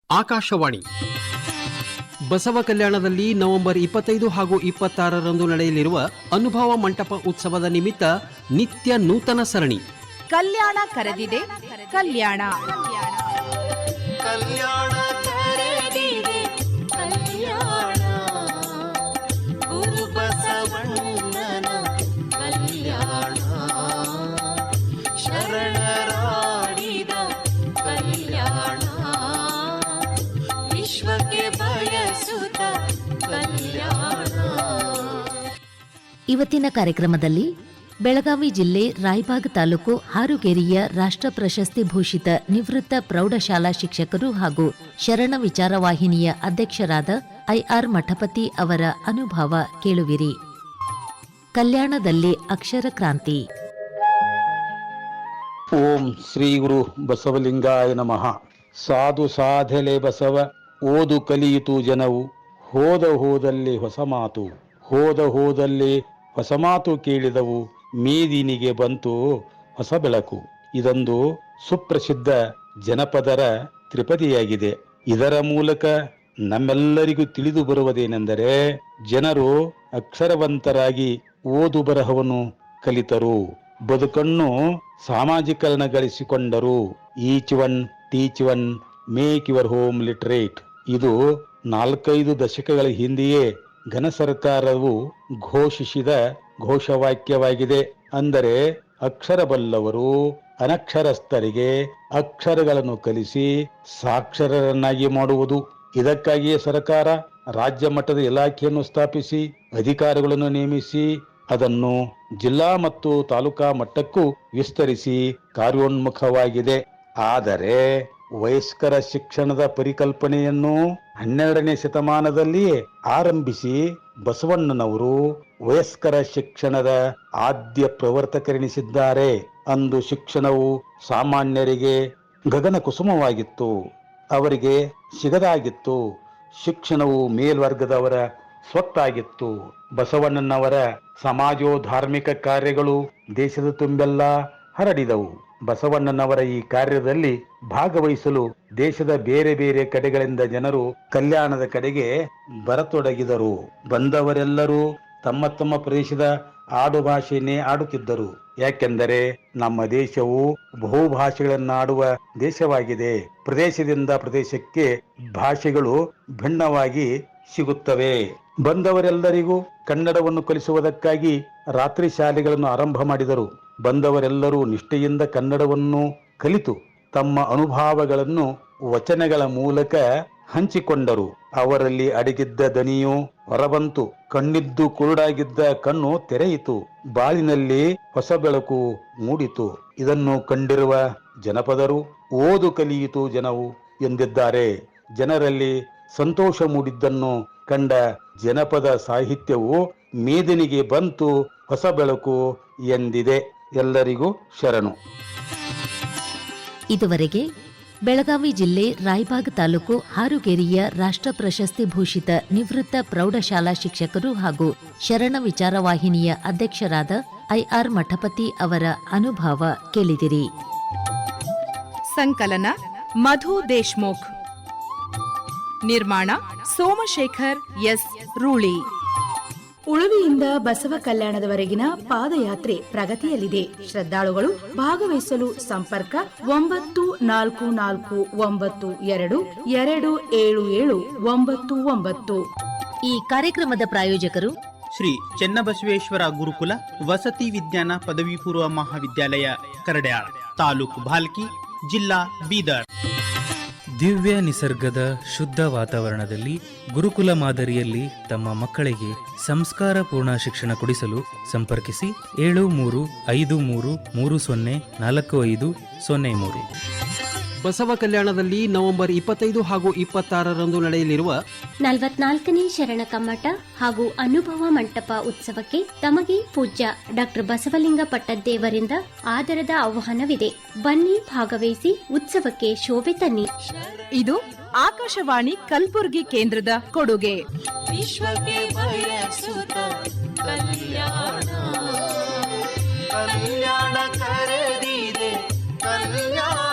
Akashvani Basava ಕಲ್ಯಾಣದಲ್ಲಿ November 25 ಹಾಗೂ 26ರಂದು ನಡೆಯಲಿರುವ ಅನುಭವ ಮಂಟಪ ಉತ್ಸವದ ನಿಮಿತ್ತ ನಿತ್ಯ ನೂತನ ಸರಣಿ ಕಲ್ಯಾಣ ಕರೆದಿದೆ ಕಲ್ಯಾಣ ಕಲ್ಯಾಣ ಕರೆದಿದೆ ಕಲ್ಯಾಣ ಗುರು ಬಸವಣ್ಣನ ಕಲ್ಯಾಣ ಶರಣರಾಡಿದ ಕಲ್ಯಾಣ ವಿಶ್ವಕ್ಕೆ ಬಯಸುತ್ತ ಕಲ್ಯಾಣ. ಇವತ್ತಿನ ಕಾರ್ಯಕ್ರಮದಲ್ಲಿ ಬೆಳಗಾವಿ ಜಿಲ್ಲೆ ರಾಯಬಾಗ್ ತಾಲೂಕು ಹಾರುಗೇರಿಯ ರಾಷ್ಟ್ರ ಪ್ರಶಸ್ತಿ ಭೂಷಿತ ನಿವೃತ್ತ ಪ್ರೌಢಶಾಲಾ ಶಿಕ್ಷಕರು ಹಾಗೂ ಶರಣ ವಿಚಾರವಾಹಿನಿಯ ಅಧ್ಯಕ್ಷರಾದ ಐಆರ್ ಮಠಪತಿ ಅವರ ಅನುಭವ ಕೇಳುವಿರಿ. ಕಲ್ಯಾಣದಲ್ಲಿ ಅಕ್ಷರ ಕ್ರಾಂತಿ. ಓಂ ಶ್ರೀ ಗುರು ಬಸವಲಿಂಗಾಯ ನಮಃ. ಸಾಧು ಸಾಧಲೆ ಬಸವ ಓದು ಕಲಿಯಿತು ಜನವು, ಹೋದ ಹೋದಲ್ಲಿ ಹೊಸ ಮಾತು, ಹೋದ ಹೋದಲ್ಲಿ ಹೊಸ ಮಾತು ಕೇಳಿದವು, ಮೇದಿನಿಗೆ ಬಂತು ಹೊಸ ಬೆಳಕು. ಇದೊಂದು ಸುಪ್ರಸಿದ್ಧ ಜನಪದರ ತ್ರಿಪದಿಯಾಗಿದೆ. ಇದರ ಮೂಲಕ ನಮ್ಮೆಲ್ಲರಿಗೂ ತಿಳಿದು ಬರುವುದೇನೆಂದರೆ, ಜನರು ಅಕ್ಷರವಂತರಾಗಿ ಓದು ಬರಹವನ್ನು ಕಲಿತರು, ಬದುಕನ್ನು ಸಾಮಾಜೀಕರಣಗೊಳಿಸಿಕೊಂಡರು. Each one teach one make your home literate. ಇದು 4-5 ದಶಕಗಳ ಹಿಂದೆಯೇ ಘನ ಸರ್ಕಾರವು ಘೋಷಿಸಿದ ಘೋಷವಾಕ್ಯವಾಗಿದೆ. ಅಂದರೆ ಅಕ್ಷರ ಬಲ್ಲವರು ಅನಕ್ಷರಸ್ಥರಿಗೆ ಅಕ್ಷರಗಳನ್ನು ಕಲಿಸಿ ಸಾಕ್ಷರರನ್ನಾಗಿ ಮಾಡುವುದು. ಇದಕ್ಕಾಗಿಯೇ ಸರ್ಕಾರ ರಾಜ್ಯ ಮಟ್ಟದ ಇಲಾಖೆಯನ್ನು ಸ್ಥಾಪಿಸಿ ಅಧಿಕಾರಿಗಳನ್ನು ನೇಮಿಸಿ ಅದನ್ನು ಜಿಲ್ಲಾ ಮತ್ತು ತಾಲೂಕಾ ಮಟ್ಟಕ್ಕೂ ವಿಸ್ತರಿಸಿ ಕಾರ್ಯೋನ್ಮುಖವಾಗಿದೆ. ಆದರೆ ವಯಸ್ಕರ ಶಿಕ್ಷಣದ ಪರಿಕಲ್ಪನೆಯನ್ನು 12ನೇ ಶತಮಾನದಲ್ಲಿಯೇ ಆರಂಭಿಸಿ ಬಸವಣ್ಣನವರು ವಯಸ್ಕರ ಶಿಕ್ಷಣದ ಆದ್ಯ ಪ್ರವರ್ತಕರೆನಿಸಿದ್ದಾರೆ. ಅಂದು ಶಿಕ್ಷಣವು ಸಾಮಾನ್ಯರಿಗೆ ಗಗನ ಕುಸುಮವಾಗಿತ್ತು, ಅವರಿಗೆ ಸಿಗದಾಗಿತ್ತು. ಶಿಕ್ಷಣವು ಮೇಲ್ವರ್ಗದವರ ಸ್ವತ್ತಾಗಿತ್ತು. ಬಸವಣ್ಣನವರ ಸಮಾಜೋಧಾರ್ಮಿಕ ಕಾರ್ಯಗಳು ದೇಶದ ತುಂಬೆಲ್ಲ ಹರಡಿದವು. ಬಸವಣ್ಣನವರ ಈ ಕಾರ್ಯದಲ್ಲಿ ಭಾಗವಹಿಸಲು ದೇಶದ ಬೇರೆ ಬೇರೆ ಕಡೆಗಳಿಂದ ಜನರು ಕಲ್ಯಾಣದ ಕಡೆಗೆ ಬರತೊಡಗಿದರು. ಬಂದವರೆಲ್ಲರೂ ತಮ್ಮ ತಮ್ಮ ಪ್ರದೇಶದ ಆಡು ಭಾಷೆಯನ್ನೇ ಆಡುತ್ತಿದ್ದರು. ಯಾಕೆಂದರೆ ನಮ್ಮ ದೇಶವು ಬಹುಭಾಷೆಗಳನ್ನಾಡುವ ದೇಶವಾಗಿದೆ. ಪ್ರದೇಶದಿಂದ ಪ್ರದೇಶಕ್ಕೆ ಭಾಷೆಗಳು ಭಿನ್ನವಾಗಿ ಸಿಗುತ್ತವೆ. ಬಂದವರೆಲ್ಲರಿಗೂ ಕನ್ನಡವನ್ನು ಕಲಿಸುವುದಕ್ಕಾಗಿ ರಾತ್ರಿ ಶಾಲೆಗಳನ್ನು ಆರಂಭ ಮಾಡಿದರು. ಬಂದವರೆಲ್ಲರೂ ನಿಷ್ಠೆಯಿಂದ ಕನ್ನಡವನ್ನು ಕಲಿತು ತಮ್ಮ ಅನುಭವಗಳನ್ನು ವಚನಗಳ ಮೂಲಕ ಹಂಚಿಕೊಂಡರು. ಅವರಲ್ಲಿ ಅಡಗಿದ್ದ ದನಿಯು ಹೊರಬಂತು, ಕಣ್ಣಿದ್ದು ಕುರುಡಾಗಿದ್ದ ಕಣ್ಣು ತೆರೆಯಿತು, ಬಾಳಿನಲ್ಲಿ ಹೊಸ ಬೆಳಕು ಮೂಡಿತು. ಇದನ್ನು ಕಂಡಿರುವ ಜನಪದರು ಓದು ಕಲಿಯಿತು ಜನವು ಎಂದಿದ್ದಾರೆ. ಜನರಲ್ಲಿ ಸಂತೋಷ ಮೂಡಿದ್ದನ್ನು ಕಂಡ ಜನಪದ ಸಾಹಿತ್ಯವು ಮೇದಿನಿಗೆ ಬಂತು ಹೊಸ ಬೆಳಕು ಎಂದಿದೆ. ಎಲ್ಲರಿಗೂ ಶರಣು. ಇದುವರೆಗೆ ಬೆಳಗಾವಿ ಜಿಲ್ಲೆ ರಾಯಬಾಗ್ ತಾಲೂಕು ಹಾರುಗೇರಿಯ ರಾಷ್ಟ್ರ ಪ್ರಶಸ್ತಿ ಭೂಷಿತ ನಿವೃತ್ತ ಪ್ರೌಢಶಾಲಾ ಶಿಕ್ಷಕರು ಹಾಗೂ ಶರಣ ವಿಚಾರವಾಹಿನಿಯ ಅಧ್ಯಕ್ಷರಾದ ಐಆರ್ ಮಠಪತಿ ಅವರ ಅನುಭವ ಕೇಳಿದಿರಿ. ಸಂಕಲನ ಮಧು ದೇಶ್ಮುಖ್, ನಿರ್ಮಾಣ ಸೋಮಶೇಖರ್ ಎಸ್ ರೂಳಿ. ಉಳುವಿಯಿಂದ ಬಸವ ಕಲ್ಯಾಣದವರೆಗಿನ ಪಾದಯಾತ್ರೆ ಪ್ರಗತಿಯಲ್ಲಿದೆ. ಶ್ರದ್ಧಾಳುಗಳು ಭಾಗವಹಿಸಲು ಸಂಪರ್ಕ 9492227799. ಈ ಕಾರ್ಯಕ್ರಮದ ಪ್ರಾಯೋಜಕರು ಶ್ರೀ ಚೆನ್ನಬಸವೇಶ್ವರ ಗುರುಕುಲ ವಸತಿ ವಿಜ್ಞಾನ ಪದವಿ ಪೂರ್ವ ಮಹಾವಿದ್ಯಾಲಯ ಕರಡ್ಯಾಳ, ತಾಲೂಕು ಭಾಲ್ಕಿ, ಜಿಲ್ಲಾ ಬೀದರ್. ದಿವ್ಯ ನಿಸರ್ಗದ ಶುದ್ಧ ವಾತಾವರಣದಲ್ಲಿ ಗುರುಕುಲ ಮಾದರಿಯಲ್ಲಿ ತಮ್ಮ ಮಕ್ಕಳಿಗೆ ಸಂಸ್ಕಾರ ಪೂರ್ಣ ಶಿಕ್ಷಣ ಕೊಡಿಸಲು ಸಂಪರ್ಕಿಸಿ 735303045003. ಬಸವ ಕಲ್ಯಾಣದಲ್ಲಿ ನವೆಂಬರ್ 25 ಹಾಗೂ 26ರಂದು ನಡೆಯಲಿರುವ 44ನೇ ಶರಣ ಕಮ್ಮಟ ಹಾಗೂ ಅನುಭವ ಮಂಟಪ ಉತ್ಸವಕ್ಕೆ ತಮಗೆ ಪೂಜ್ಯ ಡಾ ಬಸವಲಿಂಗ ಪಟ್ಟದ್ದೇವರಿಂದ ಆದರದ ಆಹ್ವಾನವಿದೆ. ಬನ್ನಿ, ಭಾಗವಹಿಸಿ, ಉತ್ಸವಕ್ಕೆ ಶೋಭೆ ತನ್ನಿ. ಇದು ಆಕಾಶವಾಣಿ ಕಲಬುರಗಿ ಕೇಂದ್ರದ ಕೊಡುಗೆ. ವಿಶ್ವಕ್ಕೆ ಬಯಸುತ್ತ ಕಲ್ಯಾಣ ಕಲ್ಯಾಣ ಕರೆದಿದೆ ಕಲ್ಯಾಣ.